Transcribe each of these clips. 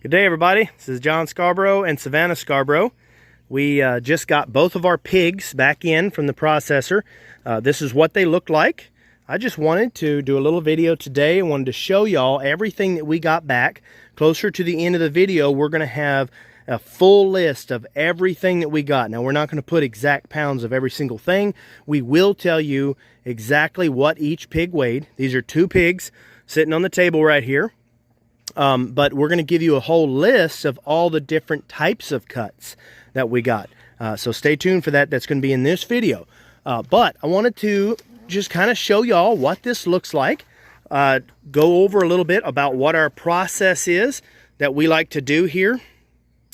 Good day, everybody. This is John Scarborough and Savannah Scarborough. We just got both of our pigs back in from the processor. This is what they look like. I just wanted to do a little video today. I wanted to show y'all everything that we got back. Closer to the end of the video, we're going to have a full list of everything that we got. Now, we're not going to put exact pounds of every single thing. We will tell you exactly what each pig weighed. These are two pigs sitting on the table right here. But we're going to give you a whole list of all the different types of cuts that we got. So stay tuned for that. That's going to be in this video. But I wanted to just kind of show y'all what this looks like. Go over a little bit about what our process is that we like to do here.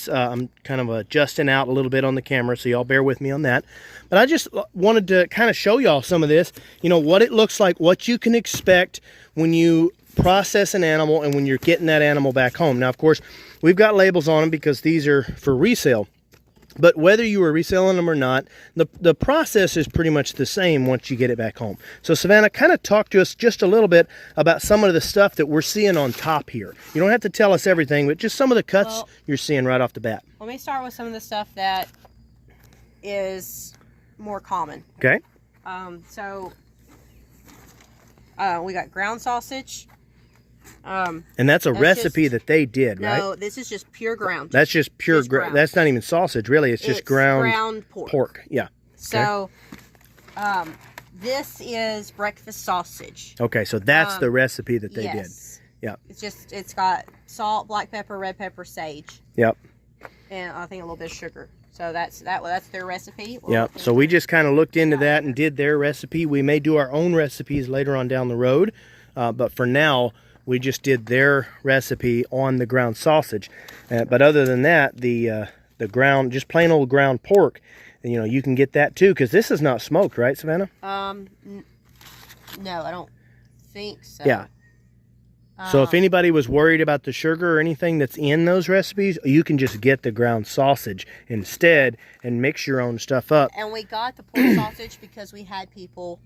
I'm kind of adjusting out a little bit on the camera, so y'all bear with me on that. But I just wanted to kind of show y'all some of this, you know, what it looks like, what you can expect when you process an animal and when you're getting that animal back home. Now, of course, we've got labels on them because these are for resale. But whether you are reselling them or not, the process is pretty much the same once you get it back home. So, Savannah, kind of talk to us just a little bit about some of the stuff that we're seeing on top here. You don't have to tell us everything, but just some of the cuts you're seeing right off the bat. Let me start with some of the stuff that is more common. Okay. We got ground sausage. And that's a recipe that they did, right? No, this is just pure ground. That's just pure ground. That's not even sausage, really. It's just ground pork. Yeah. So, this is breakfast sausage. Okay, so that's the recipe that they did. Yeah. It's got salt, black pepper, red pepper, sage. Yep. And I think a little bit of sugar. So that's their recipe. Yep. So we just kind of looked into that and did their recipe. We may do our own recipes later on down the road, but for now, we just did their recipe on the ground sausage. But other than that, the ground, just plain old ground pork, you know, you can get that too, because this is not smoked, right, Savannah? No, I don't think so. Yeah. So if anybody was worried about the sugar or anything that's in those recipes, you can just get the ground sausage instead and mix your own stuff up. And we got the pork sausage because we had people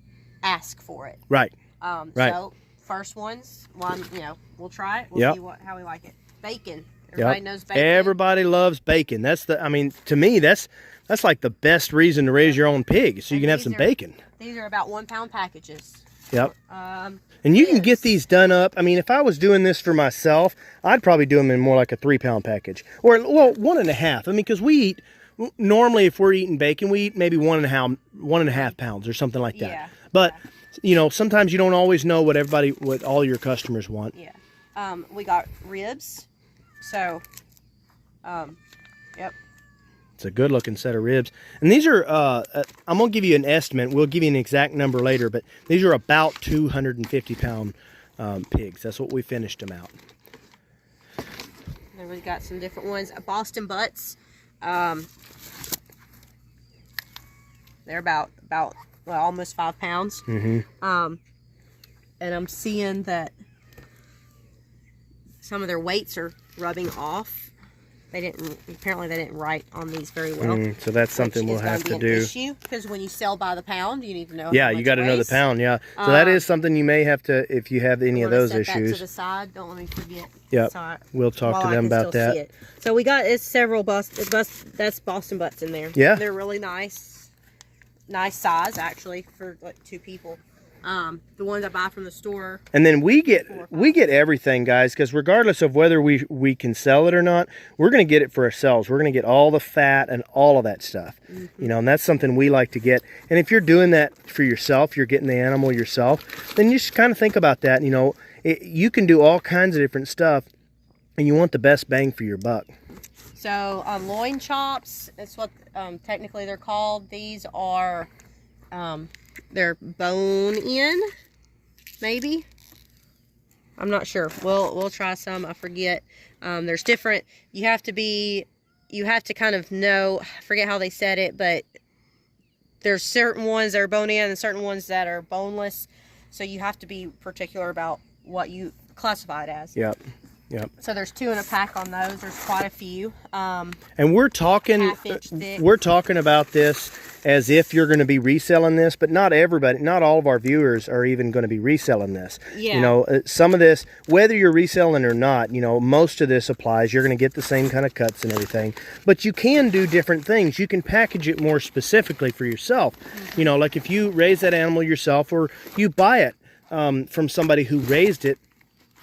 ask for it. Right. Right. So first you know, we'll try it. We'll see how we like it. Bacon. Everybody knows bacon. Everybody loves bacon. I mean, to me, that's like the best reason to raise your own pig, so you can have some bacon. These are about 1 pound packages. Yep. And you can get these done up. I mean, if I was doing this for myself, I'd probably do them in more like a 3 pound package. Or, well, 1.5. I mean, because we eat, normally if we're eating bacon, we eat maybe 1.5 pounds or something like that. Yeah. But, you know, sometimes you don't always know what all your customers want. Yeah. We got ribs. So, yep. It's a good looking set of ribs. And these are, I'm going to give you an estimate. We'll give you an exact number later, but these are about 250 pound pigs. That's what we finished them out. Then we've got some different ones. Boston butts. They're about almost 5 pounds. Mm-hmm. And I'm seeing that some of their weights are rubbing off. Apparently they didn't write on these very well. So that's something we'll have to do. Because when you sell by the pound, you need to know. Yeah, you got to know the pound. Yeah, so that is something you may have to, if you have any of those issues. That to the side. Don't let me forget. Yeah, we'll talk to them about that. So we got several that's Boston butts in there. Yeah, they're really nice size actually for like 2 people. The ones I buy from the store. And then we get everything, guys, because regardless of whether we can sell it or not, we're going to get it for ourselves. We're going to get all the fat and all of that stuff. You know, and that's something we like to get. And if you're doing that for yourself, you're getting the animal yourself, then you just kind of think about that. You know, you can do all kinds of different stuff, and you want the best bang for your buck. So loin chops, that's what technically they're called. These are they're bone in, maybe. I'm not sure. We'll try some. I forget. There's different. You have to kind of know. I forget how they said it, but there's certain ones that are bone in and certain ones that are boneless. So you have to be particular about what you classify it as. Yep. Yep. So there's 2 in a pack on those. There's quite a few. And we're talking Half-inch thick. we're talking about this as if you're going to be reselling this, but not everybody, not all of our viewers are even going to be reselling this. Yeah. You know, some of this, whether you're reselling or not, you know, most of this applies. You're going to get the same kind of cuts and everything, but you can do different things. You can package it more specifically for yourself. You know, like if you raise that animal yourself or you buy it from somebody who raised it,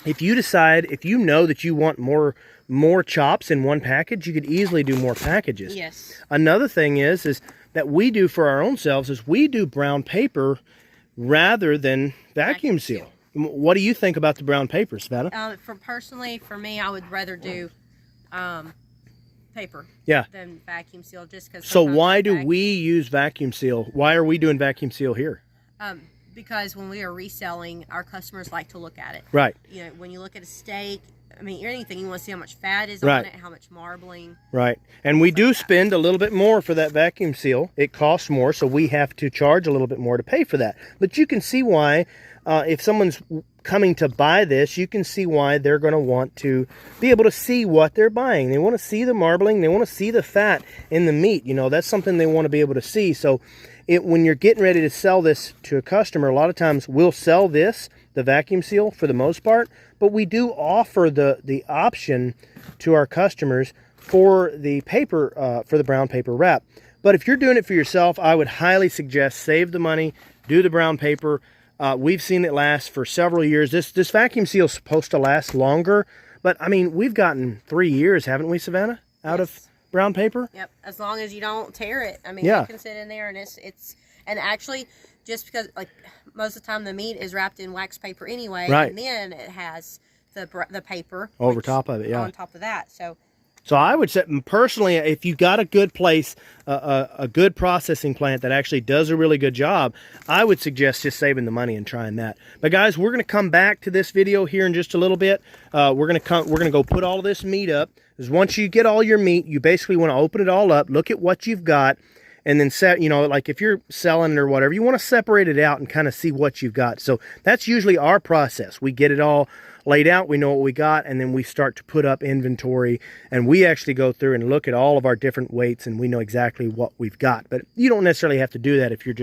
if you decide, if you know that you want more chops in one package, you could easily do more packages. Yes. Another thing is that we do for our own selves is we do brown paper rather than vacuum seal. What do you think about the brown paper, Savannah? For me, I would rather do paper Yeah. than vacuum seal, just because. So why do we use vacuum seal? Why are we doing vacuum seal here? Because when we are reselling, our customers like to look at it. Right. You know, when you look at a steak, I mean, anything, you want to see how much fat is Right. on it, how much marbling. Right. And we do spend a little bit more for that vacuum seal. It costs more, so we have to charge a little bit more to pay for that. But you can see why, if someone's coming to buy this, you can see why they're going to want to be able to see what they're buying. They want to see the marbling. They want to see the fat in the meat. You know, that's something they want to be able to see. So when you're getting ready to sell this to a customer, a lot of times we'll sell this, the vacuum seal, for the most part, but we do offer the option to our customers for the paper, for the brown paper wrap. But if you're doing it for yourself, I would highly suggest save the money, do the brown paper. We've seen it last for several years. This vacuum seal is supposed to last longer, but I mean, we've gotten 3 years, haven't we, Savannah, out of brown paper? Yep, as long as you don't tear it. I mean, Yeah. it can sit in there, and and actually, just because, like, most of the time the meat is wrapped in wax paper anyway, Right. and then it has the paper Over top of it, yeah. on top of that. So I would say, personally, if you got a good place, a good processing plant that actually does a really good job, I would suggest just saving the money and trying that. But guys, we're going to come back to this video here in just a little bit. We're going to go put all this meat up. Because once you get all your meat, you basically want to open it all up, look at what you've got, and then set, you know, like if you're selling it or whatever, you want to separate it out and kind of see what you've got. So that's usually our process. We get it all laid out, we know what we got, and then we start to put up inventory, and we actually go through and look at all of our different weights, and we know exactly what we've got. But you don't necessarily have to do that if you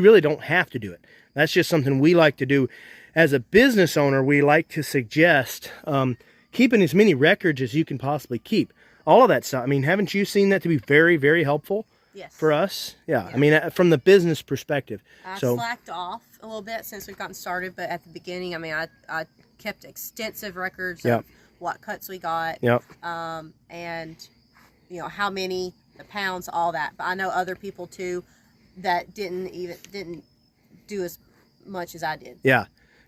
really don't have to do it. That's just something we like to do. As a business owner, we like to suggest keeping as many records as you can possibly keep. All of that stuff. I mean, haven't you seen that to be very, very helpful? Yes. For us? Yeah. I mean, from the business perspective. I slacked off a little bit since we've gotten started, but at the beginning, I mean, I kept extensive records of what cuts we got. Yep. And, you know, how many, the pounds, all that. But I know other people, too, that didn't do as much as I did. Yeah.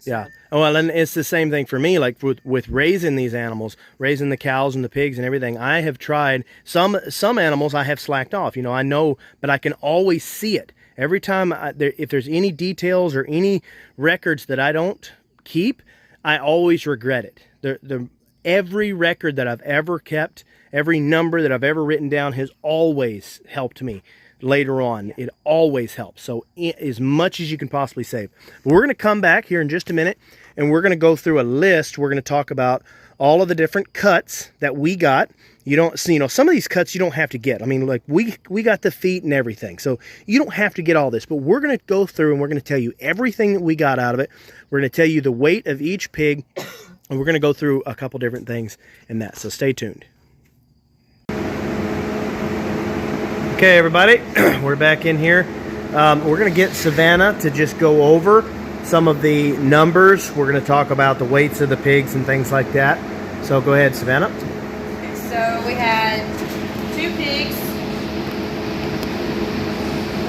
Yeah. Well, and it's the same thing for me. Like with raising these animals, raising the cows and the pigs and everything, I have tried some animals I have slacked off. You know, I know, but I can always see it every time. If there's any details or any records that I don't keep, I always regret it. Every record that I've ever kept, every number that I've ever written down has always helped me. Later on, it always helps. So as much as you can possibly save. But we're going to come back here in just a minute, and we're going to go through a list. We're going to talk about all of the different cuts that we got. You don't see, you know, some of these cuts you don't have to get. I mean, like we got the feet and everything, so you don't have to get all this. But we're going to go through and we're going to tell you everything that we got out of it. We're going to tell you the weight of each pig, and we're going to go through a couple different things in that. So stay tuned. Okay, everybody, we're back in here. We're going to get Savannah to just go over some of the numbers. We're going to talk about the weights of the pigs and things like that. So go ahead, Savannah. Okay, so we had 2 pigs.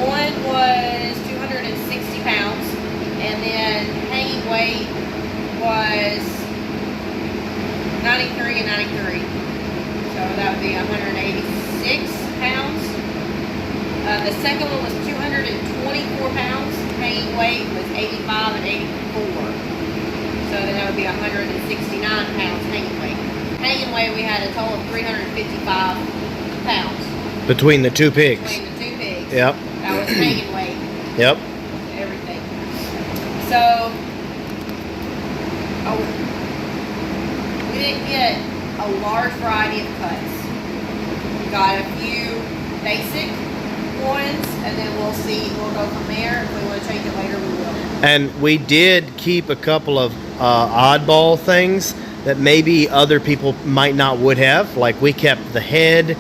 One was 260 pounds, and then hanging weight was 93 and 93. So that would be 186 pounds. The second one was 224 pounds. Hanging weight was 85 and 84. So then that would be 169 pounds hanging weight. Hanging weight, we had a total of 355 pounds. Between the 2 pigs. Between the 2 pigs. Yep. That was hanging weight. Yep. Everything. So, we didn't get a large variety of cuts. We got a few basic ones, and then we'll see. We'll go from there. If we want to change it later, we will. And we did keep a couple of oddball things that maybe other people might not would have. Like we kept the head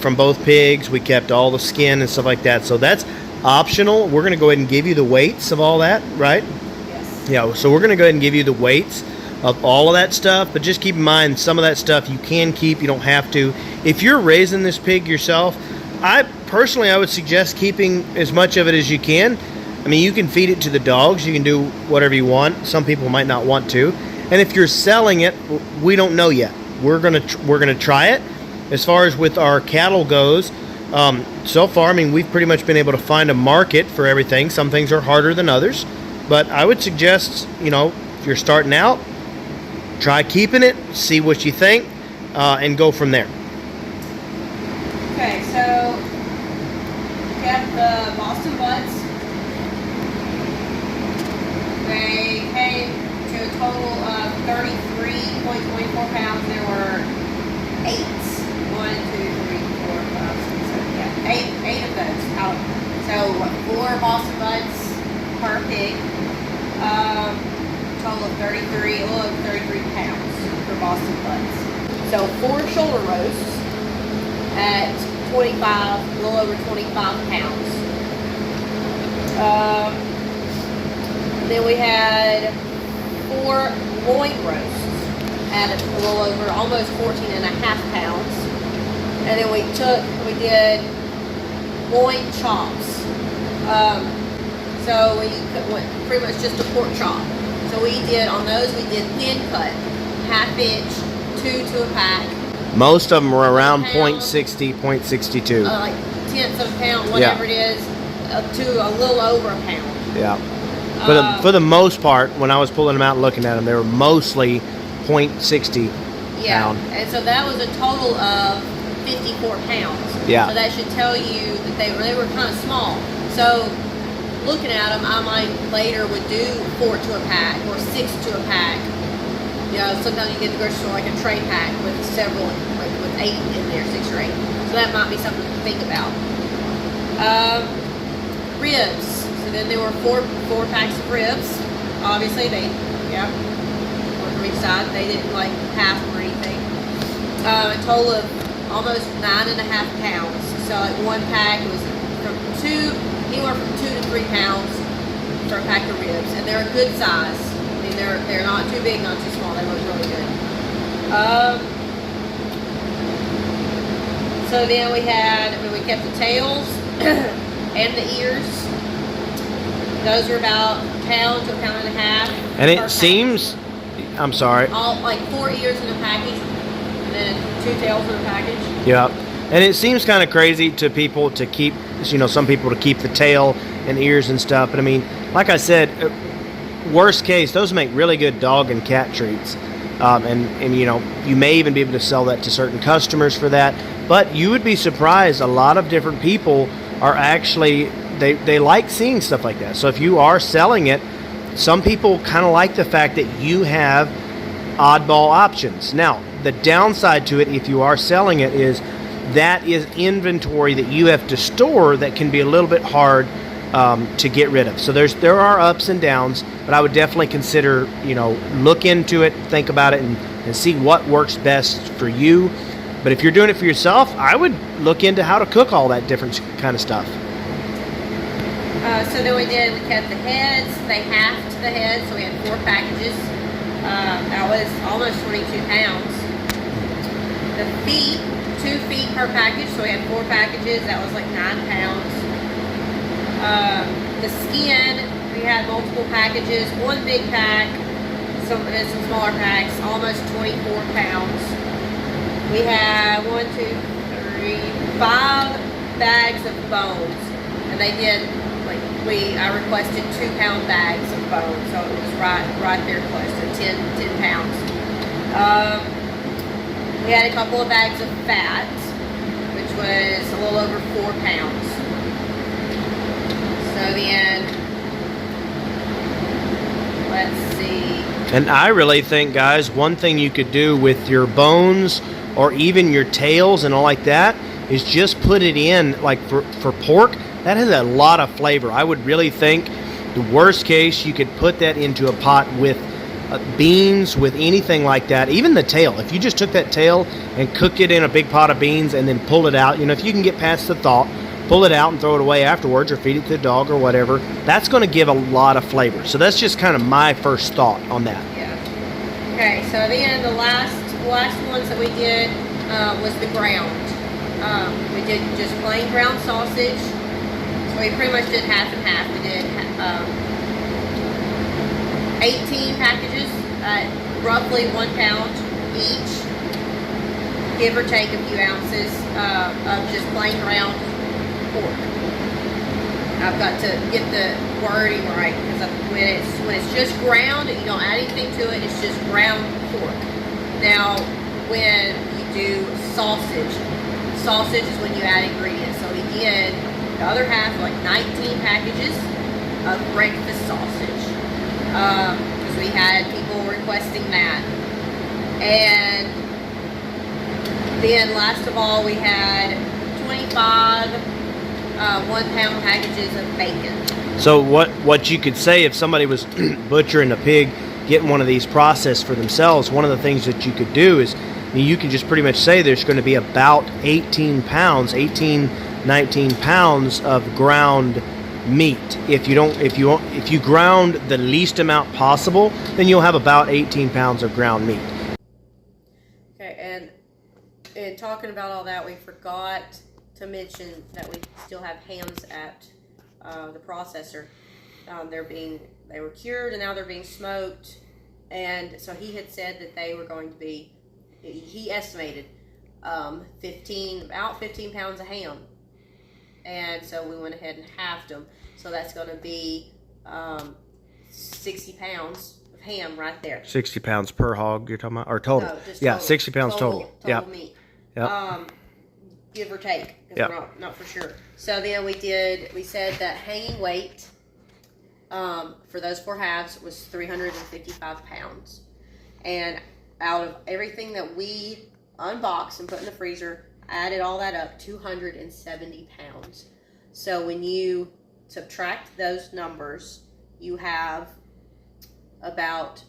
from both pigs. We kept all the skin and stuff like that. So that's optional. We're going to go ahead and give you the weights of all that, right? Yes. Yeah, so we're going to go ahead and give you the weights of all of that stuff, but just keep in mind some of that stuff you can keep, you don't have to. If you're raising this pig yourself, I would suggest keeping as much of it as you can. I mean, you can feed it to the dogs, you can do whatever you want. Some people might not want to. And if you're selling it, we don't know yet. We're gonna try it. As far as with our cattle goes, so far, I mean, we've pretty much been able to find a market for everything. Some things are harder than others, but I would suggest, you know, if you're starting out, try keeping it, see what you think, and go from there. Okay, so kept the Boston Butts. They came to a total of 33.24 pounds. There were 8. 1, 2, 3, 4, 5, 6, 7, yeah, 8 of those out. So 4 Boston Butts per pig. Total of 33, a little over 33 pounds for Boston Butts. So 4 shoulder roasts at 25, a little over 25 pounds. Then we had 4 loin roasts at a little over, almost 14 and a half pounds. And then we did loin chops. So we went pretty much just a pork chop. So we did, on those, we did thin cut, 1/2 inch, 2 to a pack. Most of them were around Pound. 0.60, 0.62. Like tenths of a pound, whatever it is, up to a little over a pound. Yeah. For the most part, when I was pulling them out and looking at them, they were mostly 0.60 pound. And so that was a total of 54 pounds. Yeah. So that should tell you that they were kind of small. So looking at them, I might later would do 4 to a pack or 6 to a pack. You know, sometimes you get the grocery store like a tray pack with several, like with 8 in there, 6 or 8. So that might be something to think about. Ribs. So then there were 4 packs of ribs. Obviously, one from each side. They didn't like half or anything. A total of almost 9.5 pounds. So like 1 pack was anywhere from 2 to 3 pounds for a pack of ribs, and they're a good size. I mean, they're not too big, not too small. They look really good. So then we kept the tails and the ears. Those are about a pound to a pound and a half. And it seems, I'm sorry. All like 4 ears in a package, and then 2 tails in a package. Yeah. And it seems kind of crazy to people to keep, you know, some people to keep the tail and ears and stuff. But I mean, like I said, worst case, those make really good dog and cat treats. And you know, you may even be able to sell that to certain customers for that. But you would be surprised, a lot of different people are actually, they like seeing stuff like that. So if you are selling it, some people kind of like the fact that you have oddball options. Now, the downside to it, if you are selling it, is that is inventory that you have to store that can be a little bit hard to get rid of. So there are ups and downs, but I would definitely consider, you know, look into it, think about it, and see what works best for you. But if you're doing it for yourself, I would look into how to cook all that different kind of stuff. So then we kept the heads. They halved the heads, so we had 4 packages. That was almost 22 pounds. The feet, 2 feet per package, so we had 4 packages. That was like 9 pounds. The skin, we had multiple packages. 1 big pack, some smaller packs, almost 24 pounds. We had 5 bags of bones, and they did. I requested 2-pound bags of bone, so it was right there close to 10 pounds. We had a couple of bags of fat, which was a little over 4 pounds. So then, let's see. And I really think, guys, one thing you could do with your bones or even your tails and all like that is just put it in, like for pork. That has a lot of flavor. I would really think the worst case, you could put that into a pot with beans, with anything like that. Even the tail. If you just took that tail and cooked it in a big pot of beans and then pulled it out, if you can get past the thaw, pull it out and throw it away afterwards or feed it to the dog or whatever, that's going to give a lot of flavor. So that's just kind of my first thought on that. Yeah. Okay, so then the last ones that we did was the ground. We did just plain ground sausage. So we pretty much did half and half. We did 18 packages at roughly 1 pound each, give or take a few ounces of just plain ground pork. I've got to get the wording right because when it's just ground and you don't add anything to it, it's just ground pork. Now, when you do sausage is when you add ingredients. So we did the other half, like 19 packages of breakfast sausage, because we had people requesting that. And then last of all, we had 25 1-pound packages of bacon. So what you could say if somebody was butchering a pig, getting one of these processed for themselves, one of the things that you could do is you can just pretty much say there's going to be about 19 pounds of ground meat. If you ground the least amount possible, then you'll have about 18 pounds of ground meat. Okay, and in talking about all that, we forgot to mention that we still have hams at the processor. They were cured and now they're being smoked, and so he had said that they were going to be, he estimated about 15 pounds of ham, and so we went ahead and halved them. So that's going to be 60 pounds of ham right there. 60 pounds per hog you're talking about, or total? No, just yeah, total. 60 pounds total. Total meat. Yep. Give or take, yep. We're not for sure. So then we said that hanging weight for those 4 halves was 355 pounds. And out of everything that we unboxed and put in the freezer, added all that up, 270 pounds. So when you subtract those numbers, you have about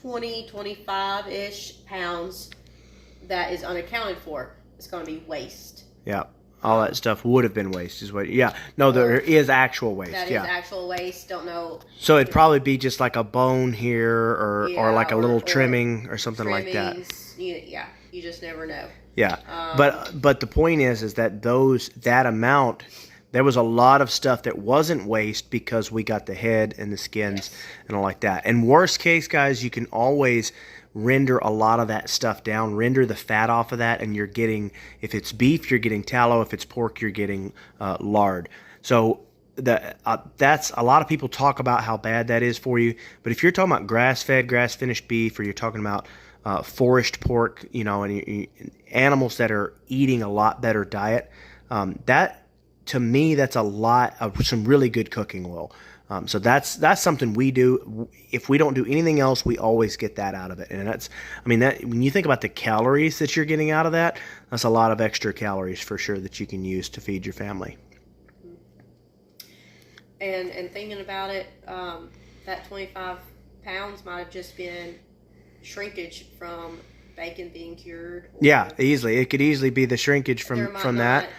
25-ish pounds that is unaccounted for. It's going to be waste. Yeah. All that stuff would have been waste is what. Yeah. No, there is actual waste. That is actual waste. Don't know. So it'd probably be just like a bone here or like a little trimming or something like that. Yeah. You just never know. Yeah. But the point is that that amount, there was a lot of stuff that wasn't waste because we got the head and the skins and all like that. And worst case, guys, you can always render a lot of that stuff down, render the fat off of that, and you're getting, if it's beef, you're getting tallow, if it's pork, you're getting lard. So that's, a lot of people talk about how bad that is for you, but if you're talking about grass-fed, grass-finished beef, or you're talking about foraged pork, and animals that are eating a lot better diet, that, to me, that's a lot of some really good cooking oil. So that's something we do. If we don't do anything else, we always get that out of it. And when you think about the calories that you're getting out of that, that's a lot of extra calories for sure that you can use to feed your family. And thinking about it, that 25 pounds might have just been shrinkage from bacon being cured. Yeah, easily. It could easily be the shrinkage from that.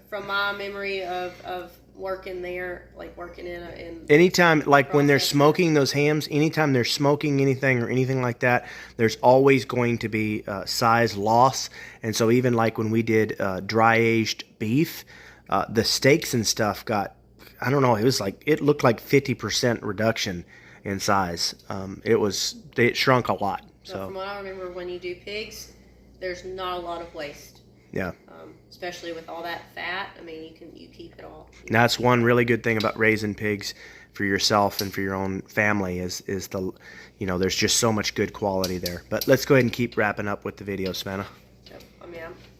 From my memory of working there, like working in anytime, like when they're smoking those hams, anytime they're smoking anything or anything like that, there's always going to be size loss. And so even like when we did dry aged beef, the steaks and stuff got, I don't know, it looked like 50% reduction in size. It shrunk a lot. So from what I remember, when you do pigs, there's not a lot of waste. Yeah. Especially with all that fat, you keep it all. And that's one really good thing about raising pigs for yourself and for your own family is there's just so much good quality there. But let's go ahead and keep wrapping up with the video, Savannah.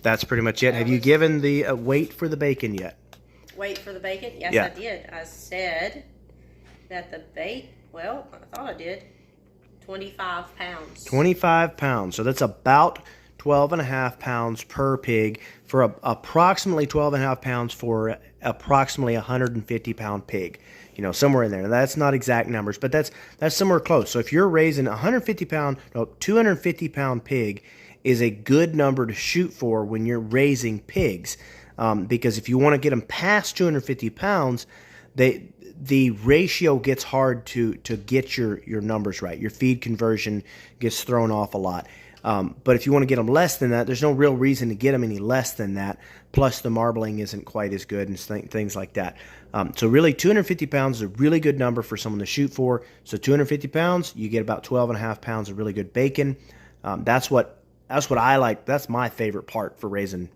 That's pretty much it. Have you given the weight for the bacon yet? Weight for the bacon? Yes, yeah. I did. I said that I thought I did. 25 pounds. 25 pounds. So that's about 12.5 pounds per pig for approximately 12.5 pounds for approximately 150 pound pig. You know, somewhere in there. Now, that's not exact numbers, but that's somewhere close. So if you're raising 250 pound pig is a good number to shoot for when you're raising pigs, because if you want to get them past 250 pounds, the ratio gets hard to get your numbers right. Your feed conversion gets thrown off a lot. But if you want to get them less than that, there's no real reason to get them any less than that. Plus, the marbling isn't quite as good and things like that. So really, 250 pounds is a really good number for someone to shoot for. So 250 pounds, you get about 12.5 pounds of really good bacon. That's what I like. That's my favorite part for raising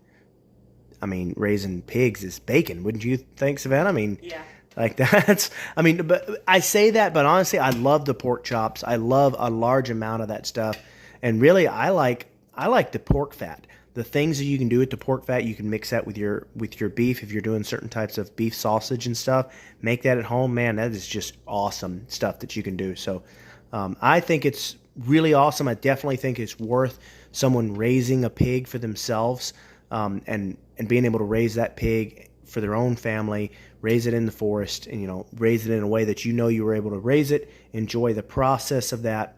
pigs is bacon. Wouldn't you think, Savannah? I mean, yeah. Like that's, but I say that, but honestly, I love the pork chops. I love a large amount of that stuff. And really, I like the pork fat. The things that you can do with the pork fat, you can mix that with your beef if you're doing certain types of beef sausage and stuff. Make that at home, man. That is just awesome stuff that you can do. So I think it's really awesome. I definitely think it's worth someone raising a pig for themselves, and being able to raise that pig for their own family, raise it in the forest, and raise it in a way that you were able to raise it, enjoy the process of that,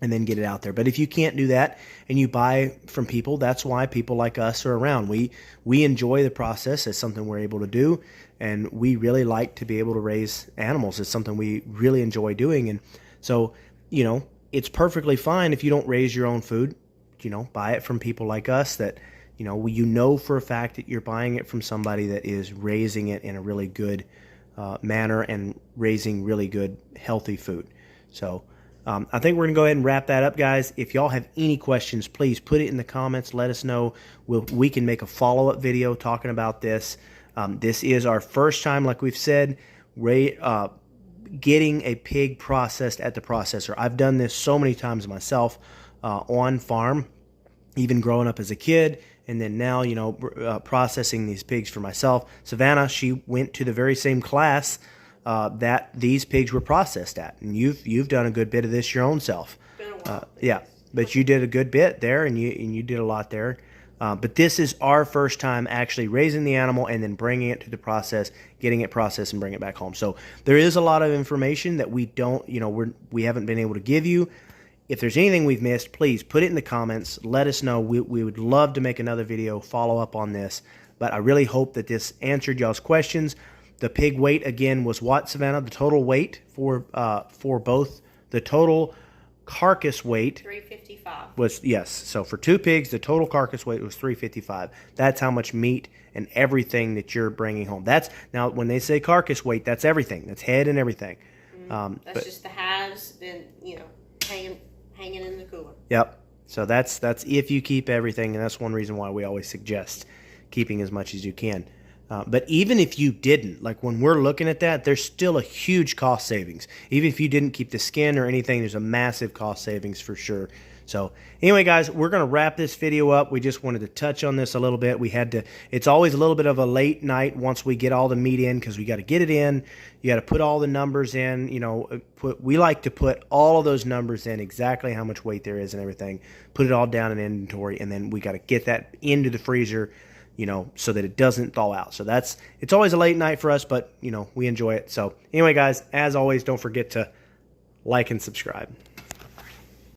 and then get it out there. But if you can't do that and you buy from people, that's why people like us are around. We enjoy the process. It's something we're able to do, and we really like to be able to raise animals. It's something we really enjoy doing. And so, it's perfectly fine if you don't raise your own food. Buy it from people like us that, for a fact that you're buying it from somebody that is raising it in a really good manner and raising really good, healthy food. So I think we're going to go ahead and wrap that up, guys. If y'all have any questions, please put it in the comments. Let us know. We can make a follow-up video talking about this. This is our first time, like we've said, getting a pig processed at the processor. I've done this so many times myself on farm, even growing up as a kid, and then now, processing these pigs for myself. Savannah, she went to the very same class that these pigs were processed at, and you've done a good bit of this your own self. Been a while. Yeah, but you did a good bit there, and you did a lot there. But this is our first time actually raising the animal and then bringing it to the process, getting it processed, and bring it back home. So there is a lot of information that we haven't been able to give you. If there's anything we've missed, please put it in the comments. Let us know. We would love to make another video, follow up on this. But I really hope that this answered y'all's questions. The pig weight, again, was what, Savannah? The total weight for both, the total carcass weight 355 was, yes. So for 2 pigs, the total carcass weight was 355. That's how much meat and everything that you're bringing home. That's, now when they say carcass weight, that's everything. That's head and everything. That's just the halves, then hanging in the cooler. Yep. So that's if you keep everything, and that's one reason why we always suggest keeping as much as you can. But even if you didn't, like when we're looking at that, there's still a huge cost savings. Even if you didn't keep the skin or anything, there's a massive cost savings for sure. So anyway, guys, we're going to wrap this video up. We just wanted to touch on this a little bit. It's always a little bit of a late night once we get all the meat in, because we got to get it in. You got to put all the numbers in, we like to put all of those numbers in, exactly how much weight there is and everything, put it all down in inventory, and then we got to get that into the freezer, so that it doesn't thaw out. So it's always a late night for us, but we enjoy it. So anyway, guys, as always, don't forget to like and subscribe.